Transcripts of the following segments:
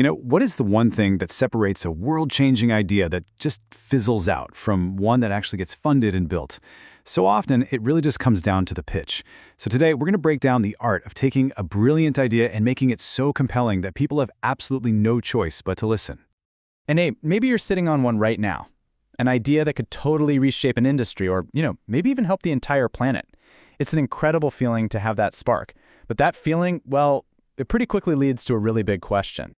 What is the one thing that separates a world-changing idea that just fizzles out from one that actually gets funded and built? So often, it really just comes down to the pitch. So today, we're going to break down the art of taking a brilliant idea and making it so compelling that people have absolutely no choice but to listen. And hey, maybe you're sitting on one right now. An idea that could totally reshape an industry or, maybe even help the entire planet. It's an incredible feeling to have that spark. But that feeling, well, it pretty quickly leads to a really big question.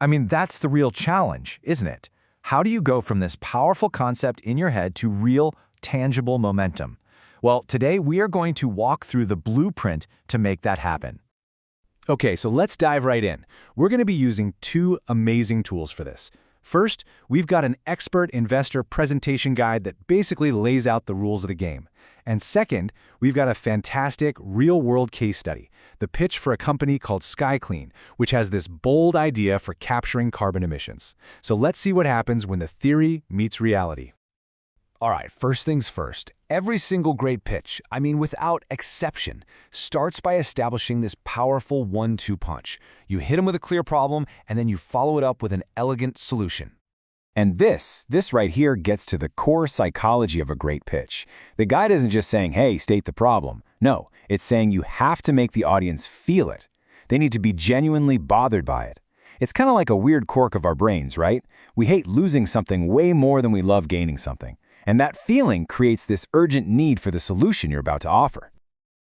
I mean, that's the real challenge, isn't it? How do you go from this powerful concept in your head to real, tangible momentum? Well, today we are going to walk through the blueprint to make that happen. Okay, so let's dive right in. We're going to be using two amazing tools for this. First, we've got an expert investor presentation guide that basically lays out the rules of the game. And second, we've got a fantastic real-world case study, the pitch for a company called SkyClean, which has this bold idea for capturing carbon emissions. So let's see what happens when the theory meets reality. All right, first things first. Every single great pitch, without exception, starts by establishing this powerful 1-2 punch. You hit them with a clear problem, and then you follow it up with an elegant solution. And this right here gets to the core psychology of a great pitch. The guide isn't just saying, hey, state the problem. No, it's saying you have to make the audience feel it. They need to be genuinely bothered by it. It's kind of like a weird quirk of our brains, right? We hate losing something way more than we love gaining something. And that feeling creates this urgent need for the solution you're about to offer.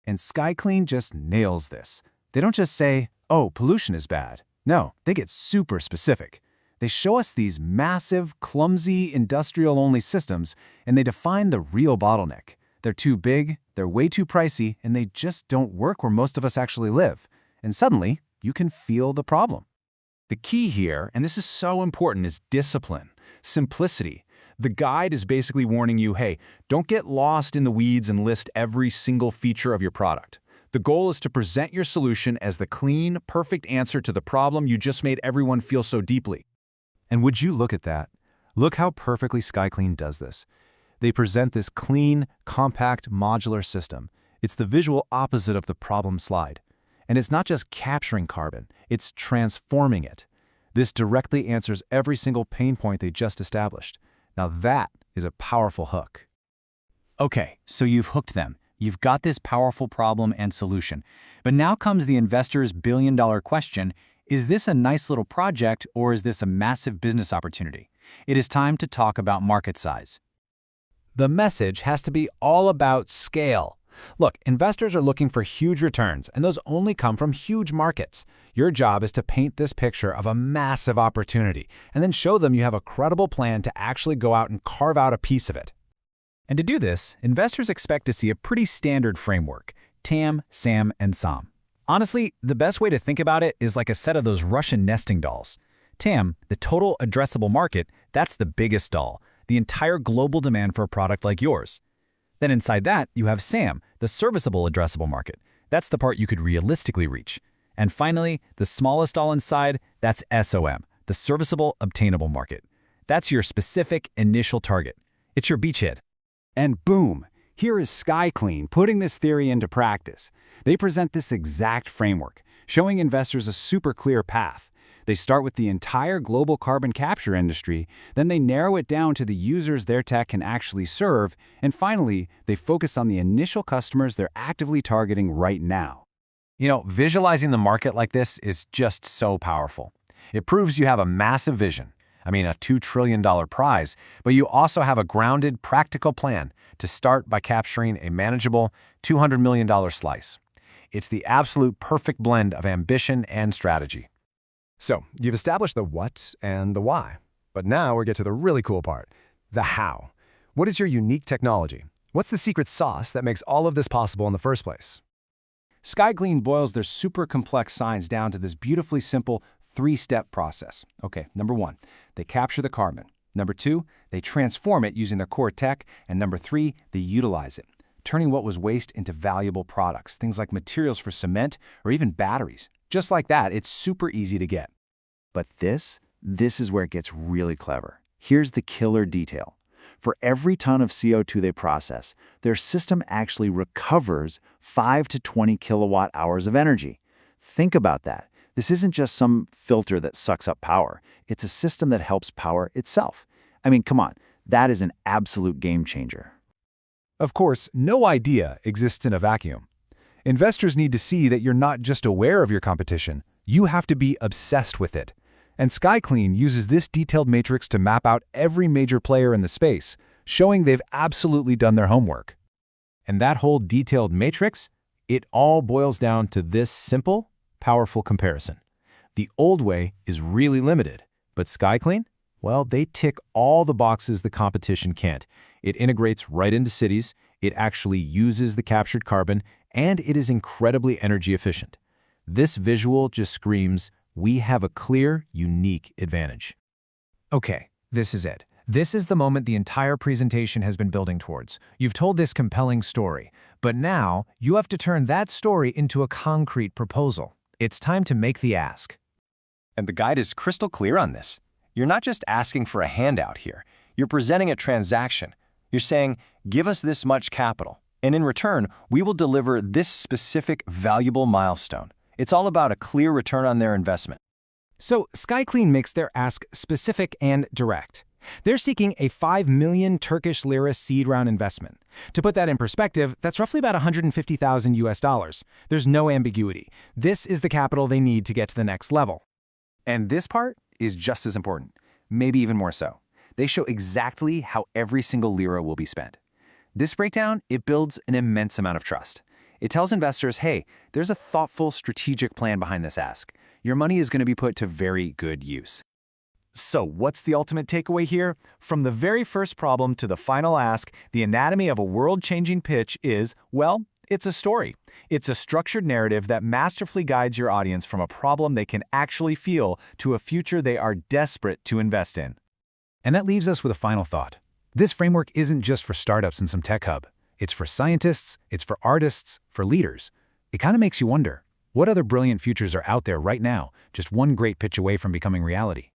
And SkyClean just nails this. They don't just say, oh, pollution is bad. No, they get super specific. They show us these massive, clumsy, industrial-only systems, and they define the real bottleneck. They're too big, they're way too pricey, and they just don't work where most of us actually live. And suddenly, you can feel the problem. The key here, and this is so important, is discipline, simplicity. The guide is basically warning you, hey, don't get lost in the weeds and list every single feature of your product. The goal is to present your solution as the clean, perfect answer to the problem you just made everyone feel so deeply. And would you look at that? Look how perfectly SkyClean does this. They present this clean, compact, modular system. It's the visual opposite of the problem slide. And it's not just capturing carbon, it's transforming it. This directly answers every single pain point they just established. Now that is a powerful hook. Okay, so you've hooked them. You've got this powerful problem and solution. But now comes the investor's billion-dollar question. Is this a nice little project or is this a massive business opportunity? It is time to talk about market size. The message has to be all about scale. Look, investors are looking for huge returns, and those only come from huge markets. Your job is to paint this picture of a massive opportunity, and then show them you have a credible plan to actually go out and carve out a piece of it. And to do this, investors expect to see a pretty standard framework: TAM, SAM, and SOM. Honestly, the best way to think about it is like a set of those Russian nesting dolls. TAM, the total addressable market, that's the biggest doll, the entire global demand for a product like yours. Then inside that, you have SAM, the serviceable addressable market. That's the part you could realistically reach. And finally, the smallest doll inside, that's SOM, the serviceable obtainable market. That's your specific initial target. It's your beachhead. And boom, here is SkyClean putting this theory into practice. They present this exact framework, showing investors a super clear path. They start with the entire global carbon capture industry, then they narrow it down to the users their tech can actually serve, and finally, they focus on the initial customers they're actively targeting right now. Visualizing the market like this is just so powerful. It proves you have a massive vision. A $2 trillion prize, but you also have a grounded, practical plan to start by capturing a manageable $200 million slice. It's the absolute perfect blend of ambition and strategy. So, you've established the what and the why. But now we get to the really cool part, the how. What is your unique technology? What's the secret sauce that makes all of this possible in the first place? SkyClean boils their super complex science down to this beautifully simple three-step process. Okay, number 1, they capture the carbon. Number 2, they transform it using their core tech. And number 3, they utilize it, turning what was waste into valuable products, things like materials for cement or even batteries. Just like that, it's super easy to get. But this is where it gets really clever. Here's the killer detail. For every ton of CO2 they process, their system actually recovers 5 to 20 kilowatt hours of energy. Think about that. This isn't just some filter that sucks up power. It's a system that helps power itself. I mean, come on, that is an absolute game changer. Of course, no idea exists in a vacuum. Investors need to see that you're not just aware of your competition, you have to be obsessed with it. And SkyClean uses this detailed matrix to map out every major player in the space, showing they've absolutely done their homework. And that whole detailed matrix, it all boils down to this simple, powerful comparison. The old way is really limited, but SkyClean, well, they tick all the boxes the competition can't. It integrates right into cities, it actually uses the captured carbon, and it is incredibly energy efficient. This visual just screams, we have a clear, unique advantage. Okay, this is it. This is the moment the entire presentation has been building towards. You've told this compelling story, but now you have to turn that story into a concrete proposal. It's time to make the ask. And the guide is crystal clear on this. You're not just asking for a handout here. You're presenting a transaction. You're saying, give us this much capital, and in return, we will deliver this specific valuable milestone. It's all about a clear return on their investment. So SkyClean makes their ask specific and direct. They're seeking a 5 million Turkish lira seed round investment. To put that in perspective, that's roughly about 150,000 US dollars. There's no ambiguity. This is the capital they need to get to the next level. And this part is just as important, maybe even more so. They show exactly how every single lira will be spent. This breakdown, it builds an immense amount of trust. It tells investors, hey, there's a thoughtful, strategic plan behind this ask. Your money is going to be put to very good use. So what's the ultimate takeaway here? From the very first problem to the final ask, the anatomy of a world-changing pitch is, well, it's a story. It's a structured narrative that masterfully guides your audience from a problem they can actually feel to a future they are desperate to invest in. And that leaves us with a final thought. This framework isn't just for startups in some tech hub. It's for scientists, it's for artists, for leaders. It kind of makes you wonder, what other brilliant futures are out there right now, just one great pitch away from becoming reality?